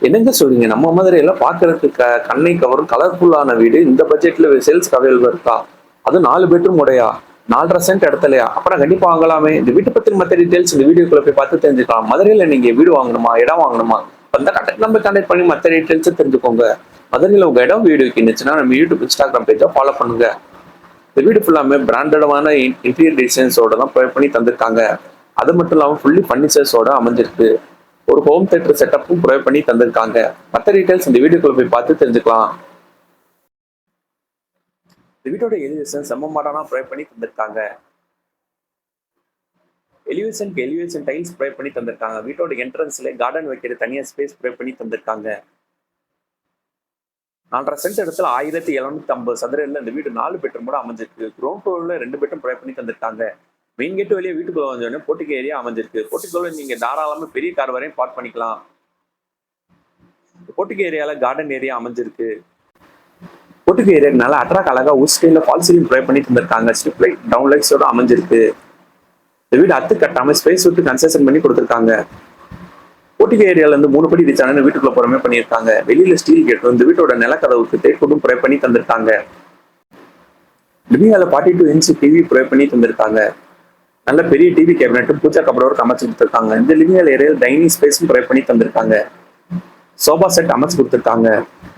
என்னங்க சொல்றீங்க? நம்ம மாதிரி எல்லாம் பாக்குறதுக்கு கண்ணை கவரும் கலர்ஃபுல்லான வீடு இந்த பட்ஜெட்ல சேல்ஸ் அவைலபிள் இருக்கா? அது 4 பெட்ரூம் உடையா? 4.5 சென்ட் இடத்துலயா? அப்புறம் கண்டிப்பா வாங்கலாமே. இந்த வீட்டை பத்தி மத்த டீடைல்ஸ் இந்த வீடியோக்குள்ள போய் பார்த்து தெரிஞ்சுக்கலாம். மதுரையில நீங்க வீடு வாங்கணுமா, இடம் வாங்கணுமா, அந்த கான்டாக்ட் நம்பர் கான்டாக்ட் பண்ணி மத்த டீடைல்ஸ் தெரிஞ்சுக்கோங்க. மதுரையில உங்க இடம் வீடு இருந்துச்சுன்னா நம்ம யூடியூப் இன்ஸ்டாகிராம் பேஜை ஃபாலோ பண்ணுங்க. இந்த வீடு ஃபுல்லாமே பிராண்டடான இன்டீரியர் டிசைன்ஸோட தான் ப்ரொவைட் பண்ணி தந்திருக்காங்க. அது மட்டும் இல்லாமல் ஃபுல்லி ஃபர்னிச்சர்ஸோட அமைஞ்சிருக்கு. ஒரு ஹோம் தியேட்டர் செட்டப்பும் ப்ரொவைட் பண்ணி தந்திருக்காங்க. மற்ற டீடைல்ஸ் இந்த வீடியோக்குள்ள போய் பார்த்து தெரிஞ்சுக்கலாம். இந்த வீட்டோட எலிவேஷன் செம்ம மாடர்னா ப்ரொவைட் பண்ணி தந்திருக்காங்க. எலிவேஷன் டைல்ஸ் ப்ரொவைட் பண்ணி தந்திருக்காங்க. வீட்டோட என்ட்ரன்ஸ்ல கார்டன் வைக்கிற தனியா ஸ்பேஸ் ப்ரொவைட் பண்ணி தந்திருக்காங்க. 4.5 சென்ட் இடத்துல 1750 சதுரடியில் இந்த வீடு 4 பெட்ரூம் கூட அமைஞ்சிருக்கு. கிரவுண்ட் ஃப்ளோர்ல 2 பெட்ரூம் ப்ரொவைட் பண்ணி தந்திருக்காங்க. மெயின் கேட்டு வெளியே வீட்டுக்குள்ள வந்தோடனே போர்ட்டிகோ ஏரியா அமைஞ்சிருக்கு. போர்ட்டிகோல நீங்க தாராளமா பெரிய கார் வரையும் பார்க் பண்ணிக்கலாம். போர்ட்டிகோ ஏரியால கார்டன் ஏரியா அமைஞ்சிருக்கு. போர்ட்டிகோ ஏரியாக்கு நல்லா அட்ராக்ட் அழகா உட் ஸ்டைல ஃபால் சீலிங் ப்ரொவைட் பண்ணி தந்திருக்காங்க. ஸ்ட்ரிப் லைட் டவுன் லைட்ஸோட அமைஞ்சிருக்கு. இந்த வீடு அத்து கட்டாம ஸ்பேஸ் விட்டு கன்ஸ்ட்ரக்ஷன் பண்ணி கொடுத்துருக்காங்க. போர்ட்டிகோ ஏரியால இருந்து 3 படி ரீச் ஆனு வீட்டுக்குள்ள போறமே பண்ணியிருக்காங்க. வெளியில ஸ்டீல் கேட் இந்த வீட்டோட நிலக்கதவுக்கு தேட்டும் ப்ரொவைட் பண்ணி தந்திருக்காங்க. லிவிங் ஹால 42 இன்ச் டிவி ப்ரொவைட் பண்ணி தந்திருக்காங்க. நல்ல பெரிய டிவி கேபினட்டும் பூஜா கபடோருக்கு அமைச்சு கொடுத்துருக்காங்க. இந்த லிவிங் ஹால் ஏரியா டைனிங் ஸ்பேஸும் ப்ரொவைட் பண்ணி தந்திருக்காங்க. சோபா செட் அமைச்சு கொடுத்துருக்காங்க.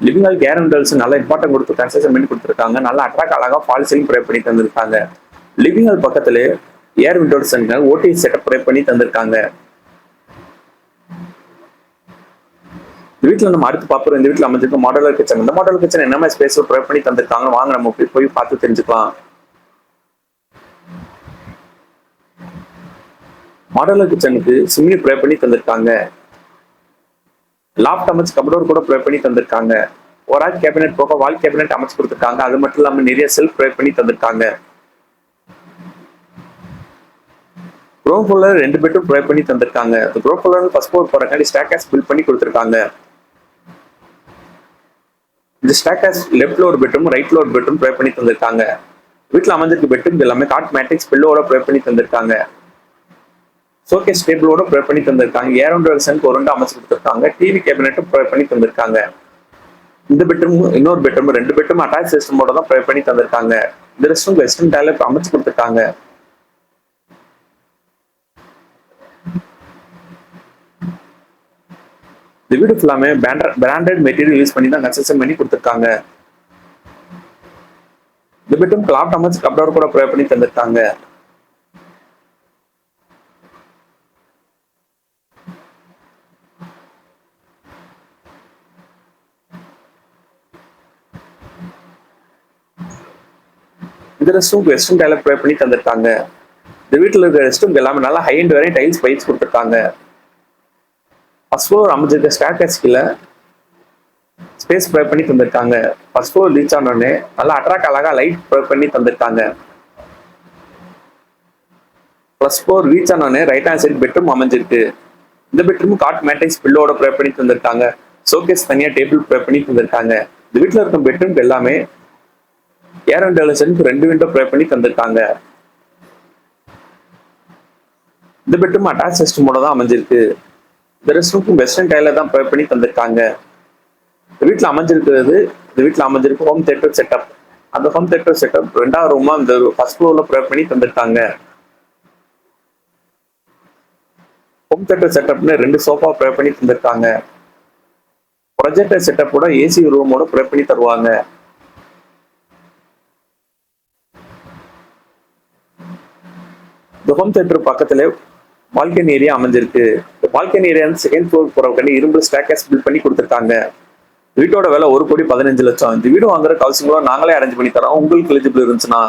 லிவிங் ஹால் கேரண்டல்ஸ் நல்ல இம்பார்ட்டன் கொடுத்து கன்ஸ்ட்ரக்ஷன் பண்ணி கொடுத்துருக்காங்க. நல்ல அட்ராக்ட் அழகா ஃபால் சீலிங் ப்ரொவைட் பண்ணி தந்திருக்காங்க. லிவிங் ஹால் பக்கத்துல ஏர் விண்டோஸ் ஓடி செட்டப் ப்ரொவைட் பண்ணி தந்திருக்காங்க. இந்த வீட்டுல நம்ம அடுத்து பார்ப்போம். இந்த வீட்டுல அமைஞ்சிருக்க மாடலர் கிச்சன். இந்த மாடலர் கிச்சன் என்ன மாதிரி ஸ்பேஸ் ப்ரொவைட் பண்ணி தந்திருக்காங்க வாங்க நம்ம போய் பார்த்து தெரிஞ்சுக்கலாம். மாடலர் கிச்சனுக்கு சிம்னி ப்ரொவைட் பண்ணி தந்திருக்காங்க. லாப்ட் அமைச்சு கபடோர் கூட ப்ரொவைட் பண்ணி தந்திருக்காங்க. ஒரு ஆள் கேபினெட் போக வால் கேபினெட் அமைச்சு கொடுத்துருக்காங்க. அது மட்டும் இல்லாம நிறைய செல்ஃப் ப்ரொவைட் பண்ணி தந்திருக்காங்க. க்ரௌண்ட் ஃப்ளோர்ல 2 பெட்ரூம் ப்ரொவைட் பண்ணி தந்திருக்காங்க. க்ரௌண்ட் ஃப்ளோர்ல ஃபர்ஸ்ட் ஃப்ளோர் போறக்காண்டி ஸ்டேர்கேஸ் பில்ட் பண்ணி கொடுத்துருக்காங்க. இந்த ஸ்டேர்கேஸ் லெஃப்ட்ல ஒரு பெட்ரூம் ரைட்ல ஒரு பெட்ரூம் ப்ரொவைட் பண்ணி தந்திருக்காங்க. வீட்டுல அமைஞ்சிருக்க பெட்ரூம் எல்லாமே காட் மேட்ரிக்ஸ் பில்லோட ப்ரொவைட் பண்ணி தந்திருக்காங்க. ஷோகேஸ் டேபிளோட ப்ரொவைட் பண்ணி தந்திருக்காங்க. ஏர் வெர்ஷனுக்கு ஒரு அமைச்சு கொடுத்துருக்காங்க. டிவி கேபினட்டும் ப்ரொவைட் பண்ணி தந்திருக்காங்க. இந்த பெட்ரூம் இன்னொரு பெட்ரூம் 2 பெட்ரூம் அட்டாச் சிஸ்டமோட தான் ப்ரொவைட் பண்ணி தந்திருக்காங்க. இந்த ரெஸ்ட் வெஸ்டர்ன் டாய்லெட் அமைச்சு கொடுத்துருக்காங்க. இந்த வீடு ஃபுல்லாமே பிராண்டட் மெட்டீரியல் யூஸ் பண்ணி தான் கன்ஸ்ட்ரக்ஷன் பண்ணி கொடுத்துருக்காங்க. இந்த பெட்ரூம் லாப்ட் அமைச்சு கப்டோர் கூட ப்ரொவைட் பண்ணி தந்திருக்காங்க. இந்த ரெஸ்ட் வெஸ்டர்ன் டாய்லெட் ப்ரொவைட் பண்ணி தந்திருக்காங்க. இந்த வீட்டுல இருக்க ரெஸ்ட் எல்லாமே நல்லா ஹை அண்ட் வரையும் டைல்ஸ் பைப்ஸ் கொடுத்துருக்காங்க. ஃபர்ஸ்ட் ஃப்ளோர் அமைஞ்சிருக்க ஸ்டேர்கேஸ் கீழே ஸ்பேஸ் ப்ரொவைட் பண்ணி தந்திருக்காங்க. ஃபர்ஸ்ட் ஃப்ளோர் ரீச் ஆனோடனே நல்லா அட்ராக்ட் அழகா லைட் ப்ரொவைட் பண்ணி தந்திருக்காங்க. ஃபர்ஸ்ட் ஃப்ளோர் ரீச் ஆனோடனே ரைட் ஹேண்ட் சைடு பெட்ரூம் அமைஞ்சிருக்கு. இந்த பெட்ரூம் காட் மேட்ரிக்ஸ் பில்லோட ப்ரொவைட் பண்ணி தந்திருக்காங்க. ஷோகேஸ் தனியா டேபிள் ப்ரொவைட் பண்ணி தந்திருக்காங்க. இந்த வீட்டுல இருக்க பெட்ரூம் எல்லாமே ஏர் வென்டிலேஷனுக்கு 2 விண்டோ ப்ரொவைட் பண்ணி தந்திருக்காங்க. இந்த பெட்ரூம் அட்டாச் சிஸ்டமோட தான் அமைஞ்சிருக்கு. இந்த ரெஸ்ட் வெஸ்டர்ன் டைல தான் ப்ரொவைட் பண்ணி தந்திருக்காங்க. இந்த வீட்டுல அமைஞ்சிருக்கு ஹோம் தியேட்டர் செட்டப். அந்த ஹோம் தியேட்டர் செட்டப் 2வது ரூமா இந்த ஃபர்ஸ்ட் ஃப்ளோர்ல ப்ரொவைட் பண்ணி தந்திருக்காங்க. ஹோம் தியேட்டர் செட்டப்னு 2 சோஃபா ப்ரொவைட் பண்ணி தந்திருக்காங்க. ப்ரொஜெக்டர் செட்டப்போட ஏசி ரூமோட ப்ரொவைட் பண்ணி தருவாங்க. இந்த ஹோம் தியேட்டர் பக்கத்துல பால்கனி ஏரியா அமைஞ்சிருக்கு. பால்கனி ஏரியா செகண்ட் ஃப்ளோர் போறவங்க இரும்பு ஸ்டேர்கேஸ் பில்ட் பண்ணி கொடுத்துருக்காங்க. வீட்டோட விலை 1,15,00,000. இந்த வீடு வாங்குற ஹவுசிங்களோ நாங்களே அரேஞ்ச் பண்ணி தரோம். உங்களுக்கு எலிஜிபிள் இருந்துச்சுன்னா